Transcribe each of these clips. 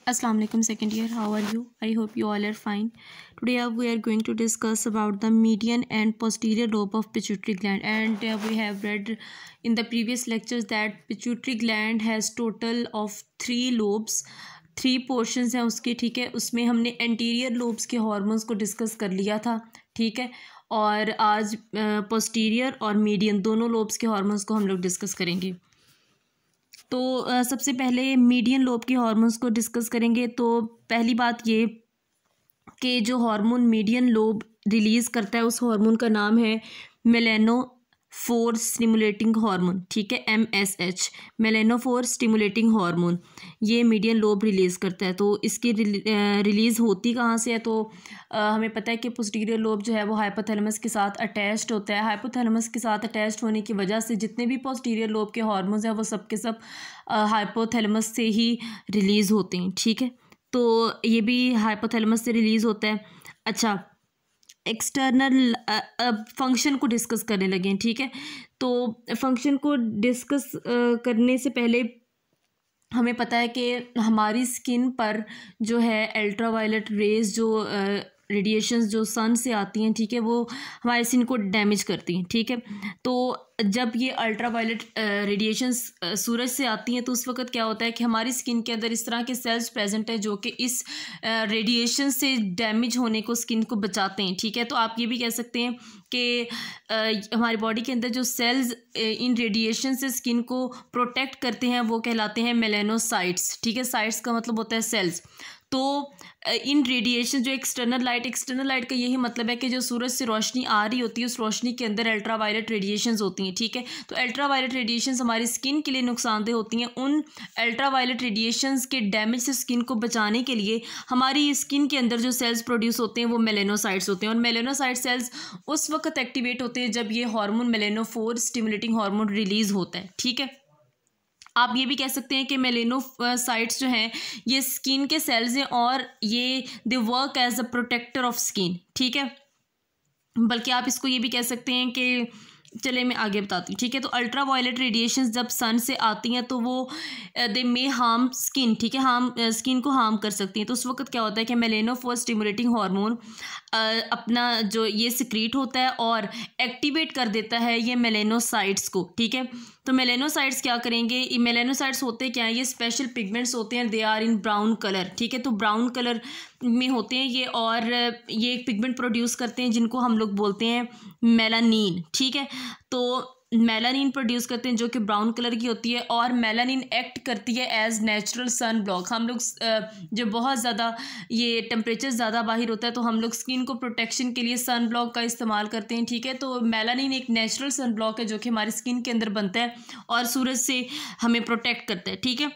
Assalamu alaikum second year, how are you? I hope you all are fine. Today we are going to discuss about the median and posterior lobe of pituitary gland, and we have read in the previous lectures that pituitary gland has total of 3 lobes, 3 portions हैं उसके, ठीक है। उसमें हमने anterior lobes के hormones को discuss कर लिया था, ठीक है। और आज पोस्टीरियर और मीडियन दोनों लोब्स के हार्मोन्स को हम लोग डिस्कस करेंगे। तो सबसे पहले मीडियन लोब के हार्मोन्स को डिस्कस करेंगे। तो पहली बात ये कि जो हार्मोन मीडियन लोब रिलीज़ करता है उस हार्मोन का नाम है मेलानोफोर स्टिमुलेटिंग हार्मोन, ठीक है, MSH, मेलानोफोर स्टिमुलेटिंग हार्मोन। ये मीडियन लोब रिलीज़ करता है। तो इसकी रिलीज़ होती कहाँ से है? तो हमें पता है कि पोस्टीरियर लोब जो है वो हाइपोथैलेमस के साथ अटैच्ड होता है। हाइपोथैलेमस के साथ अटैच्ड होने की वजह से जितने भी पोस्टीरियर लोब के हार्मोन्स हैं वो सब के सब हाइपोथैलेमस से ही रिलीज़ होते हैं, ठीक है। तो ये भी हाइपोथैलेमस से रिलीज़ होता है। अच्छा, एक्सटर्नल फंक्शन को डिस्कस करने लगे हैं, ठीक है। तो फंक्शन को डिस्कस करने से पहले हमें पता है कि हमारी स्किन पर जो है अल्ट्रावायलेट रेज जो रेडिएशंस जो सन से आती हैं, ठीक है, वो हमारी स्किन को डैमेज करती हैं, ठीक है। तो जब ये अल्ट्रावायलेट रेडिएशंस सूरज से आती हैं तो उस वक्त क्या होता है कि हमारी स्किन के अंदर इस तरह के सेल्स प्रेजेंट है जो कि इस रेडिएशन से डैमेज होने को स्किन को बचाते हैं, ठीक है। तो आप ये भी कह सकते हैं कि हमारी बॉडी के अंदर जो सेल्स इन रेडिएशन से स्किन को प्रोटेक्ट करते हैं वो कहलाते हैं मेलानोसाइट्स, ठीक है। साइट्स का मतलब होता है सेल्स। तो इन रेडिएशन जो एक्सटर्नल लाइट का यही मतलब है कि जो सूरज से रोशनी आ रही होती है उस रोशनी के अंदर अल्ट्रावायलेट रेडिएशंस होती हैं, ठीक है। तो अल्ट्रावायलेट रेडिएशंस हमारी स्किन के लिए नुकसानदेह होती हैं। उन अल्ट्रावायलेट रेडिएशंस के डैमेज से स्किन को बचाने के लिए हमारी स्किन के अंदर जो सेल्स प्रोड्यूस होते हैं वो मेलानोसाइट्स होते हैं। और मेलानोसाइट सेल्स उस वक्त एक्टिवेट होते हैं जब ये हार्मोन मेलानोफोर स्टिमुलेटिंग हार्मोन रिलीज होता है, ठीक है। आप ये भी कह सकते हैं कि मेलानोसाइट्स जो हैं ये स्किन के सेल्स हैं और ये they work as a protector of skin, ठीक है। बल्कि आप इसको ये भी कह सकते हैं कि चले मैं आगे बताती हूँ, ठीक है। तो अल्ट्रावायलेट रेडिएशंस जब सन से आती हैं तो वो दे मे हार्म स्किन, ठीक है, स्किन को हार्म कर सकती हैं। तो उस वक्त क्या होता है कि मेलानोफोर स्टिमुलेटिंग हार्मोन अपना जो ये सिक्रीट होता है और एक्टिवेट कर देता है ये मेलानोसाइट्स को, ठीक है। तो मेलानोसाइट्स क्या करेंगे? ये मेलानोसाइट्स होते क्या हैं? ये स्पेशल पिगमेंट्स होते हैं, they are in brown colour, ठीक है। तो ब्राउन कलर में होते हैं ये और ये एक पिगमेंट प्रोड्यूस करते हैं जिनको हम लोग बोलते हैं मेलानिन, ठीक है। तो मेलानिन प्रोड्यूस करते हैं जो कि ब्राउन कलर की होती है और मेलानिन एक्ट करती है एज नेचुरल सन ब्लॉक। हम लोग जब बहुत ज़्यादा ये टेम्परेचर ज़्यादा बाहर होता है तो हम लोग स्किन को प्रोटेक्शन के लिए सन ब्लॉक का इस्तेमाल करते हैं, ठीक है। तो मेलानिन एक नेचुरल सन ब्लॉक है जो कि हमारी स्किन के अंदर बनता है और सूरज से हमें प्रोटेक्ट करता है, ठीक है।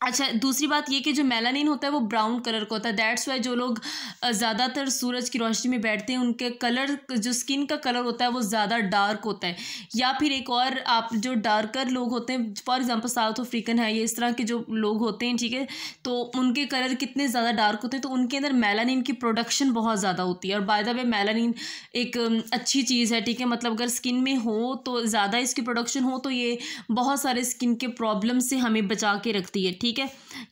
अच्छा, दूसरी बात ये कि जो मेलानिन होता है वो ब्राउन कलर का होता है। दैट्स वाई जो लोग ज़्यादातर सूरज की रोशनी में बैठते हैं उनके कलर जो स्किन का कलर होता है वो ज़्यादा डार्क होता है। या फिर एक और आप जो डार्कर लोग होते हैं, फॉर एग्जांपल साउथ अफ्रीकन है, ये इस तरह के जो लोग होते हैं, ठीक है, तो उनके कलर कितने ज़्यादा डार्क होते हैं तो उनके अंदर मेलानिन की प्रोडक्शन बहुत ज़्यादा होती है। और बाय द वे मेलानिन एक अच्छी चीज़ है, ठीक है। मतलब अगर स्किन में हो तो ज़्यादा इसकी प्रोडक्शन हो तो ये बहुत सारे स्किन के प्रॉब्लम से हमें बचा के रखती है, ठीक है।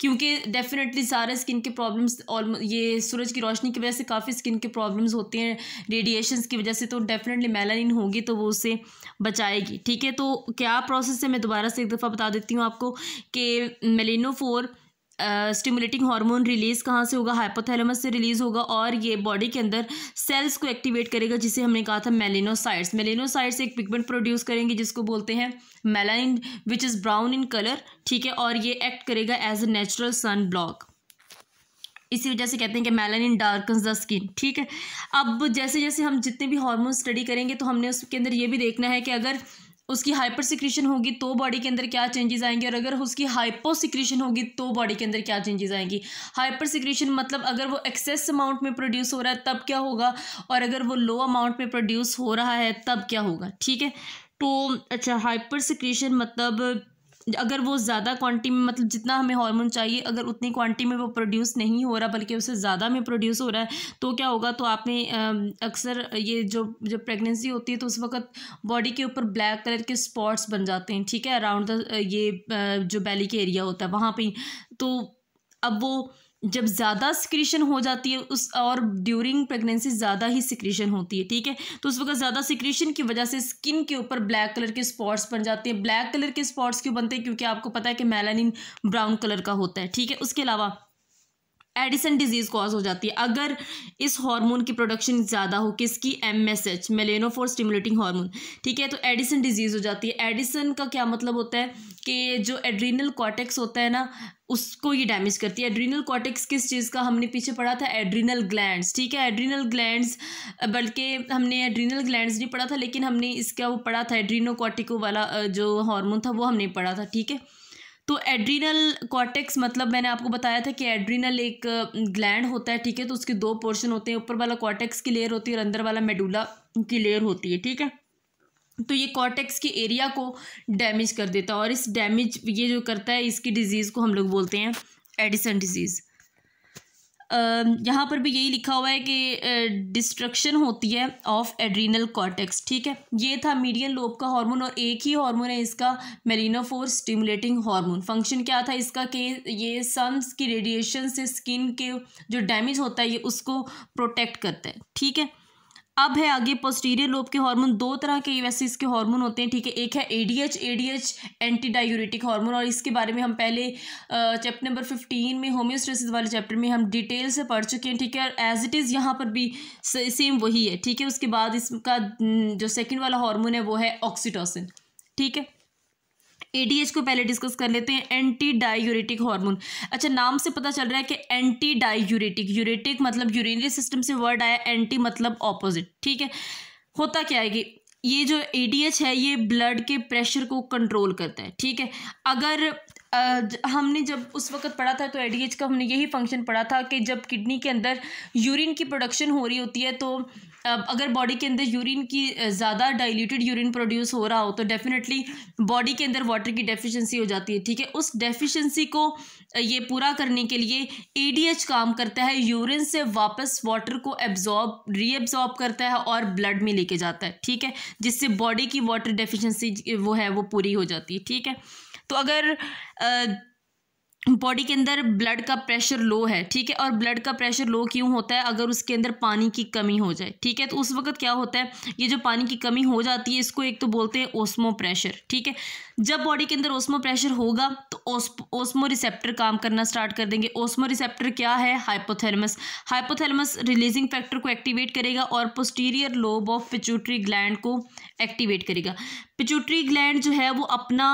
क्योंकि डेफिनेटली सारे स्किन के प्रॉब्लम्स और ये सूरज की रोशनी की वजह से काफ़ी स्किन के प्रॉब्लम्स होते हैं रेडिएशंस की वजह से, तो डेफिनेटली मेलानिन होगी तो वो उसे बचाएगी, ठीक है। तो क्या प्रोसेस है मैं दोबारा से एक दफ़ा बता देती हूँ आपको कि मेलानोफोर स्टिमुलेटिंग हार्मोन रिलीज़ कहाँ से होगा? हाइपोथैलेमस से रिलीज़ होगा और ये बॉडी के अंदर सेल्स को एक्टिवेट करेगा जिसे हमने कहा था मेलानोसाइट्स। मेलानोसाइट्स एक पिगमेंट प्रोड्यूस करेंगे जिसको बोलते हैं melanin which is brown in colour, ठीक है। और ये एक्ट करेगा as a natural sun block. इसी वजह से कहते हैं कि मेलानिन डार्कन्स द स्किन, ठीक है। अब जैसे जैसे हम जितने भी हार्मोन स्टडी करेंगे तो हमने उसके अंदर ये भी देखना है कि अगर उसकी हाइपर सिक्रीशन होगी तो बॉडी के अंदर क्या चेंजेस आएंगे और अगर उसकी हाइपो सिक्रीशन होगी तो बॉडी के अंदर क्या चेंजेस आएंगी। हाइपर सिक्रीशन मतलब अगर वो एक्सेस अमाउंट में प्रोड्यूस हो रहा है तब क्या होगा और अगर वो लो अमाउंट में प्रोड्यूस हो रहा है तब क्या होगा, ठीक है। तो अच्छा, हाइपर सिक्रीशन मतलब अगर वो ज़्यादा क्वांटिटी में, मतलब जितना हमें हार्मोन चाहिए अगर उतनी क्वांटिटी में वो प्रोड्यूस नहीं हो रहा बल्कि उससे ज़्यादा में प्रोड्यूस हो रहा है तो क्या होगा? तो आपने अक्सर ये जो प्रेगनेंसी होती है तो उस वक्त बॉडी के ऊपर ब्लैक कलर के स्पॉट्स बन जाते हैं, ठीक है, अराउंड द ये जो बेली के एरिया होता है वहाँ पे। तो अब वो जब ज़्यादा सिक्रीशन हो जाती है उस, और ड्यूरिंग प्रेगनेंसी ज़्यादा ही सिक्रीशन होती है, ठीक है, तो उस वक्त ज़्यादा सिक्रीशन की वजह से स्किन के ऊपर ब्लैक कलर के स्पॉट्स बन जाते हैं। ब्लैक कलर के स्पॉट्स क्यों बनते हैं? क्योंकि आपको पता है कि मेलानिन ब्राउन कलर का होता है, ठीक है। उसके अलावा एडिसन डिजीज़ कॉज हो जाती है अगर इस हार्मोन की प्रोडक्शन ज़्यादा हो, किसकी? MSH, मेलेनोफोर स्टिमुलेटिंग हार्मोन, ठीक है। तो एडिसन डिजीज़ हो जाती है। एडिसन का क्या मतलब होता है कि जो एड्रीनल कॉर्टेक्स होता है ना, उसको ये डैमेज करती है। एड्रीनल कॉर्टेक्स किस चीज़ का हमने पीछे पढ़ा था? एड्रीनल ग्लैंड्स, ठीक है। एड्रीनल ग्लैंड्स, बल्कि हमने एड्रीनल ग्लैंड्स नहीं पढ़ा था, लेकिन हमने इसका वो पढ़ा था, एड्रीनोकॉर्टिको वाला जो हार्मोन था वो हमने पढ़ा था, ठीक है। तो एड्रीनल कॉर्टेक्स मतलब मैंने आपको बताया था कि एड्रीनल एक ग्लैंड होता है, ठीक है। तो उसके 2 पोर्शन होते हैं, ऊपर वाला कॉर्टेक्स की लेयर होती है और अंदर वाला मेडुला की लेयर होती है, ठीक है। तो ये कॉर्टेक्स की एरिया को डैमेज कर देता है, और इस डैमेज ये जो करता है, इसकी डिजीज़ को हम लोग बोलते हैं एडिसन डिजीज़। यहाँ पर भी यही लिखा हुआ है कि डिस्ट्रक्शन होती है ऑफ एड्रीनल कॉर्टेक्स, ठीक है। ये था मीडियन लोब का हार्मोन, और एक ही हार्मोन है इसका, मेलिनोफोर स्टिमुलेटिंग हार्मोन। फंक्शन क्या था इसका कि ये सन्स की रेडिएशन से स्किन के जो डैमेज होता है ये उसको प्रोटेक्ट करता है, ठीक है। अब है आगे पोस्टीरियर लोब के हार्मोन। 2 तरह के वैसे इसके हार्मोन होते हैं, ठीक है। एक है ADH एंटी डायूरेटिक हार्मोन, और इसके बारे में हम पहले चैप्टर नंबर 15 में होम्योस्टेसिस वाले चैप्टर में हम डिटेल से पढ़ चुके हैं, ठीक है। एज इट इज़ यहाँ पर भी सेम वही है, ठीक है। उसके बाद इसका जो सेकेंड वाला हार्मोन है वो है ऑक्सीटोसिन, ठीक है। ADH को पहले डिस्कस कर लेते हैं, एंटी डायूरेटिक हार्मोन। अच्छा, नाम से पता चल रहा है कि एंटी डायूरेटिक, यूरेटिक मतलब यूरिनरी सिस्टम से वर्ड आया, एंटी मतलब ऑपोजिट, ठीक है। होता क्या है कि ये जो ADH है ये ब्लड के प्रेशर को कंट्रोल करता है, ठीक है। अगर हमने जब उस वक्त पढ़ा था तो ADH का हमने यही फंक्शन पढ़ा था कि जब किडनी के अंदर यूरिन की प्रोडक्शन हो रही होती है, तो अगर बॉडी के अंदर यूरिन की ज़्यादा डाइल्यूटेड यूरिन प्रोड्यूस हो रहा हो तो डेफिनेटली बॉडी के अंदर वाटर की डेफिशिएंसी हो जाती है, ठीक है। उस डेफिशिएंसी को ये पूरा करने के लिए ADH काम करता है, यूरिन से वापस वाटर को रीएब्जॉर्ब करता है और ब्लड में लेके जाता है, ठीक है, जिससे बॉडी की वाटर डेफिशिएंसी वो है वो पूरी हो जाती है, ठीक है। तो अगर बॉडी के अंदर ब्लड का प्रेशर लो है, ठीक है, और ब्लड का प्रेशर लो क्यों होता है? अगर उसके अंदर पानी की कमी हो जाए, ठीक है, तो उस वक्त क्या होता है, ये जो पानी की कमी हो जाती है इसको एक तो बोलते हैं ओस्मो प्रेशर, ठीक है। जब बॉडी के अंदर ओस्मो प्रेशर होगा तो ओस्मो रिसेप्टर काम करना स्टार्ट कर देंगे। ओस्मो रिसेप्टर क्या है? हाइपोथैलेमस। हाइपोथैलेमस रिलीजिंग फैक्टर को एक्टिवेट करेगा और posterior lobe of pituitary gland को एक्टिवेट करेगा। पिट्यूटरी ग्लैंड जो है वो अपना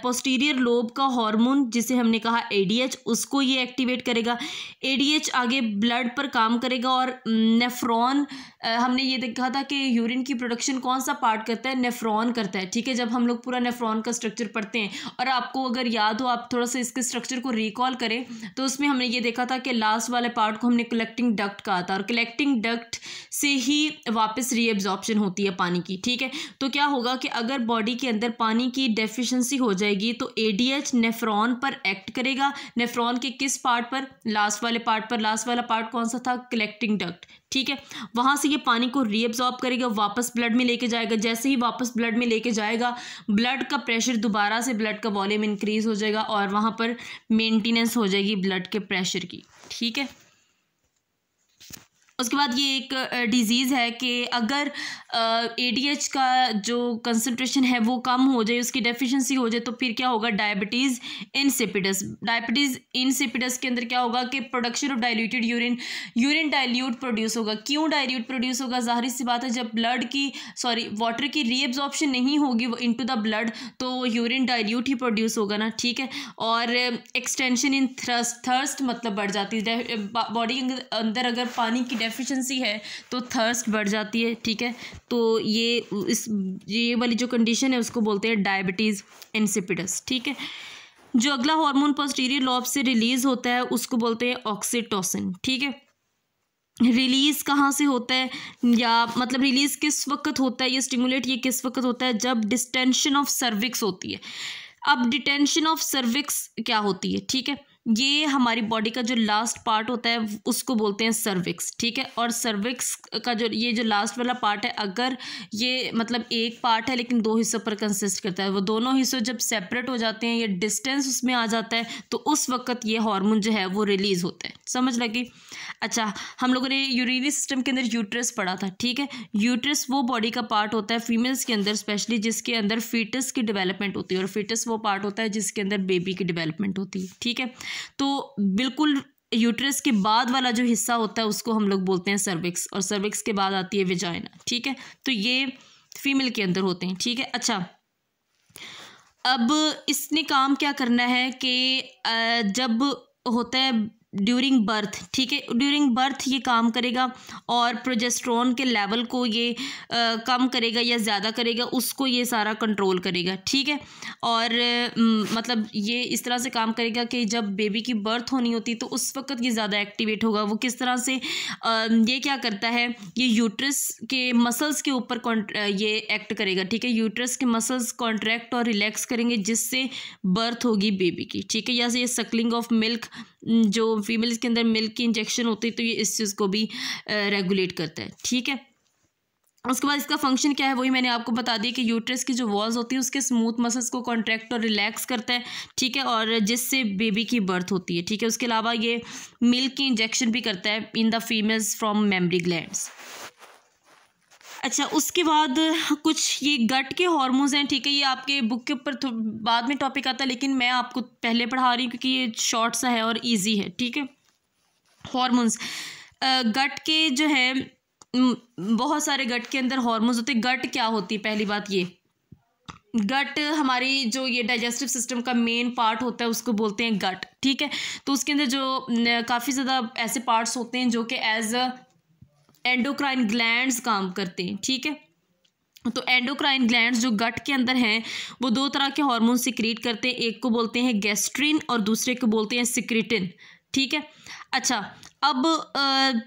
पोस्टीरियर लोब का हार्मोन जिसे हमने कहा ADH, उसको ये एक्टिवेट करेगा। ADH आगे ब्लड पर काम करेगा और नेफ्रॉन, हमने ये देखा था कि यूरिन की प्रोडक्शन कौन सा पार्ट करता है? नेफ्रॉन करता है, ठीक है। जब हम लोग पूरा नेफ्रॉन का स्ट्रक्चर पढ़ते हैं, और आपको अगर याद हो, आप थोड़ा सा इसके स्ट्रक्चर को रिकॉल करें, तो उसमें हमने ये देखा था कि लास्ट वाले पार्ट को हमने कलेक्टिंग डक्ट कहा था, और कलेक्टिंग डक्ट से ही वापस रीएब्जॉर्प्शन होती है पानी की, ठीक है। तो क्या होगा कि अगर बॉडी के अंदर पानी की डेफिशिएंसी हो जाएगी तो ADH नेफ्रॉन पर एक्ट करेगा। नेफ्रॉन के किस पार्ट पर? लास्ट वाले पार्ट पर। लास्ट वाला पार्ट कौन सा था? कलेक्टिंग डक्ट, ठीक है। वहां से ये पानी को रीअब्सॉर्ब करेगा, वापस ब्लड में लेके जाएगा। जैसे ही वापस ब्लड में लेके जाएगा, ब्लड का प्रेशर दोबारा से, ब्लड का वॉल्यूम इंक्रीज हो जाएगा और वहां पर मेंटेनेंस हो जाएगी ब्लड के प्रेशर की, ठीक है। उसके बाद ये एक डिजीज़ है कि अगर ADH का जो कंसंट्रेशन है वो कम हो जाए, उसकी डेफिशिएंसी हो जाए, तो फिर क्या होगा? Diabetes insipidus. डायबिटीज़ इंसिपिडस के अंदर क्या होगा कि production of diluted urine dilute produce होगा। क्यों डाइल्यूट प्रोड्यूस होगा? जाहिर सी बात है, जब वाटर की रीएब्जॉर्प्शन नहीं होगी वो इनटू द ब्लड, तो यूरिन डाइल्यूट ही प्रोड्यूस होगा ना, ठीक है। और एक्सटेंशन इन थर्स्ट मतलब बढ़ जाती है। बॉडी के अंदर अगर पानी की डेफिशिएंसी है तो थर्स्ट बढ़ जाती है, ठीक है। तो ये वाली जो कंडीशन है उसको बोलते हैं डायबिटीज़ इंसिपिडस, ठीक है। जो अगला हार्मोन पोस्टीरियर लोब से रिलीज होता है उसको बोलते हैं ऑक्सीटोसिन, ठीक है। रिलीज कहाँ से होता है, या मतलब रिलीज किस वक्त होता है, ये स्टिमुलेट ये किस वक्त होता है? जब डिस्टेंशन ऑफ सर्विक्स होती है। अब डिटेंशन ऑफ सर्विक्स क्या होती है, ठीक है। ये हमारी बॉडी का जो लास्ट पार्ट होता है उसको बोलते हैं सर्विक्स, ठीक है। और सर्विक्स का जो लास्ट वाला पार्ट है, अगर ये मतलब एक पार्ट है लेकिन दो हिस्सों पर कंसिस्ट करता है, वो दोनों हिस्सों जब सेपरेट हो जाते हैं या डिस्टेंस उसमें आ जाता है तो उस वक्त ये हार्मोन जो है वो रिलीज होता है। समझ लगी? अच्छा, हम लोगों ने यूरिनरी सिस्टम के अंदर यूट्रस पढ़ा था, ठीक है। यूट्रस वो बॉडी का पार्ट होता है फीमेल्स के अंदर स्पेशली जिसके अंदर फीटस की डेवलपमेंट होती है, और फीटस वो पार्ट होता है जिसके अंदर बेबी की डेवलपमेंट होती है, ठीक है। तो बिल्कुल यूट्रस के बाद वाला जो हिस्सा होता है उसको हम लोग बोलते हैं सर्विक्स, और सर्विक्स के बाद आती है विजाइना, ठीक है। तो ये फीमेल के अंदर होते हैं, ठीक है। अच्छा, अब इसने काम क्या करना है कि जब होता है ड्यूरिंग बर्थ, ठीक है, ड्यूरिंग बर्थ ये काम करेगा और प्रोजेस्टेरोन के लेवल को ये कम करेगा या ज़्यादा करेगा, उसको ये सारा कंट्रोल करेगा, ठीक है। और मतलब ये इस तरह से काम करेगा कि जब बेबी की बर्थ होनी होती तो उस वक्त ये ज़्यादा एक्टिवेट होगा। वो किस तरह से ये क्या करता है, ये यूट्रस के मसल्स के ऊपर ये एक्ट करेगा, ठीक है। यूट्रस के मसल्स कॉन्ट्रैक्ट और रिलैक्स करेंगे जिससे बर्थ होगी बेबी की, ठीक है। या ये सकलिंग ऑफ मिल्क, जो फीमेल्स के अंदर मिल्क की इंजेक्शन होती है तो ये इस चीज़ को भी रेगुलेट करता है, ठीक है। उसके बाद इसका फंक्शन क्या है वही मैंने आपको बता दिया कि यूट्रस की जो वॉल्स होती है उसके स्मूथ मसल्स को कॉन्ट्रैक्ट और रिलैक्स करता है, ठीक है, और जिससे बेबी की बर्थ होती है, ठीक है। उसके अलावा ये मिल्क की इंजेक्शन भी करता है in the females from mammary glands. अच्छा, उसके बाद कुछ ये गट के हार्मोन्स हैं, ठीक है। ये आपके बुक के ऊपर बाद में टॉपिक आता है लेकिन मैं आपको पहले पढ़ा रही हूँ क्योंकि ये शॉर्ट सा है और इजी है, ठीक है। हार्मोन्स गट के जो है बहुत सारे गट के अंदर हार्मोन्स होते हैं। गट क्या होती है, पहली बात ये, गट हमारी जो ये डाइजेस्टिव सिस्टम का मेन पार्ट होता है उसको बोलते हैं गट, ठीक है। तो उसके अंदर जो काफ़ी ज़्यादा ऐसे पार्ट्स होते हैं जो कि एज अ एंडोक्राइन ग्लैंड्स काम करते हैं, ठीक है। तो एंडोक्राइन ग्लैंड्स जो गट के अंदर हैं वो दो तरह के हार्मोन सिक्रीट करते हैं, एक को बोलते हैं गैस्ट्रिन और दूसरे को बोलते हैं सिक्रेटिन, ठीक है। अच्छा, अब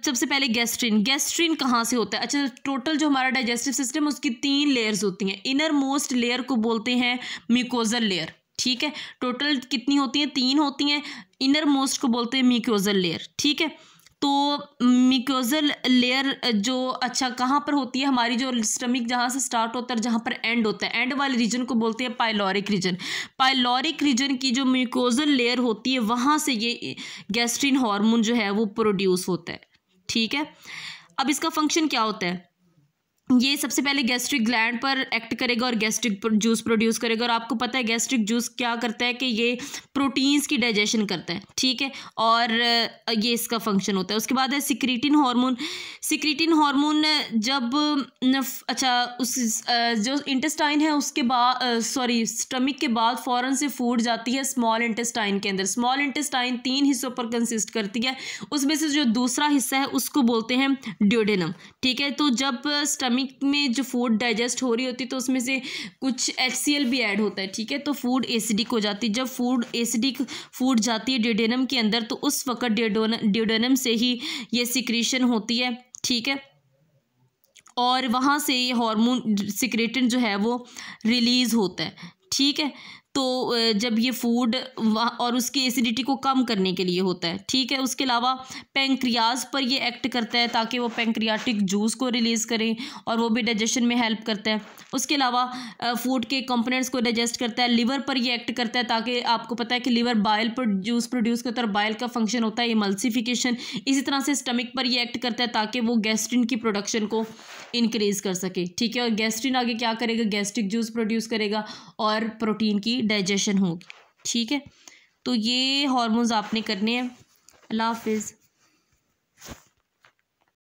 सबसे पहले गैस्ट्रिन कहाँ से होता है? अच्छा, टोटल जो हमारा डाइजेस्टिव सिस्टम उसकी 3 लेयर्स होती हैं। इनर मोस्ट लेयर को बोलते हैं म्यूकोजल लेयर, ठीक है। टोटल कितनी होती हैं? 3 होती हैं। इनर मोस्ट को बोलते हैं म्यूकोजल लेयर, ठीक है। तो म्यूकोजल लेयर जो अच्छा कहाँ पर होती है, हमारी जो स्टमक जहाँ से स्टार्ट होता है जहाँ पर एंड होता है, एंड वाले रीजन को बोलते हैं पाइलोरिक रीजन। पाइलोरिक रीजन की जो म्यूकोजल लेयर होती है वहाँ से ये गैस्ट्रिन हार्मोन जो है वो प्रोड्यूस होता है, ठीक है। अब इसका फंक्शन क्या होता है, ये सबसे पहले गैस्ट्रिक ग्लैंड पर एक्ट करेगा और गैस्ट्रिक जूस प्रोड्यूस करेगा। और आपको पता है गैस्ट्रिक जूस क्या करता है कि ये प्रोटीन्स की डाइजेशन करता है, ठीक है, और ये इसका फंक्शन होता है। उसके बाद है सिक्रीटिन हार्मोन। सिक्रीटिन हार्मोन जब अच्छा उस जो इंटेस्टाइन है उसके बाद स्टमक के बाद फ़ौरन से फूड जाती है स्मॉल इंटेस्टाइन के अंदर। स्मॉल इंटेस्टाइन 3 हिस्सों पर कंसिस्ट करती है, उसमें से जो दूसरा हिस्सा है उसको बोलते हैं ड्यूडेनम, ठीक है। तो जब स्टमक में जो फूड डाइजेस्ट हो रही होती है तो उसमें से कुछ HCl भी ऐड होता है, ठीक है। तो फूड एसिडिक हो जाती है। जब फूड एसिडिक फूड जाती है ड्यूडेनम के अंदर तो उस वक्त ड्यूडेनम से ही ये सिक्रीशन होती है, ठीक है, और वहाँ से ये हार्मोन सिक्रेटिन जो है वो रिलीज़ होता है, ठीक है। तो जब ये फूड और उसकी एसिडिटी को कम करने के लिए होता है, ठीक है। उसके अलावा पेंक्रियाज पर ये एक्ट करता है ताकि वो पेंक्रियाटिक जूस को रिलीज़ करें और वो भी डाइजेशन में हेल्प करता है। उसके अलावा फूड के कंपोनेंट्स को डाइजेस्ट करता है। लिवर पर ये एक्ट करता है ताकि आपको पता है कि लिवर बाइल पर जूस प्रोड्यूस करता है और बाइल का फंक्शन होता है इमल्सिफिकेशन। इसी तरह से स्टमक पर ये एक्ट करता है ताकि वो गैस्ट्रिन की प्रोडक्शन को इंक्रीज़ कर सके, ठीक है। और गैस्ट्रिन आगे क्या करेगा, गैस्ट्रिक जूस प्रोड्यूस करेगा और प्रोटीन की डाइजेशन होगी, ठीक है। तो ये हार्मोन्स आपने करने हैं। अल्लाह हाफिज़।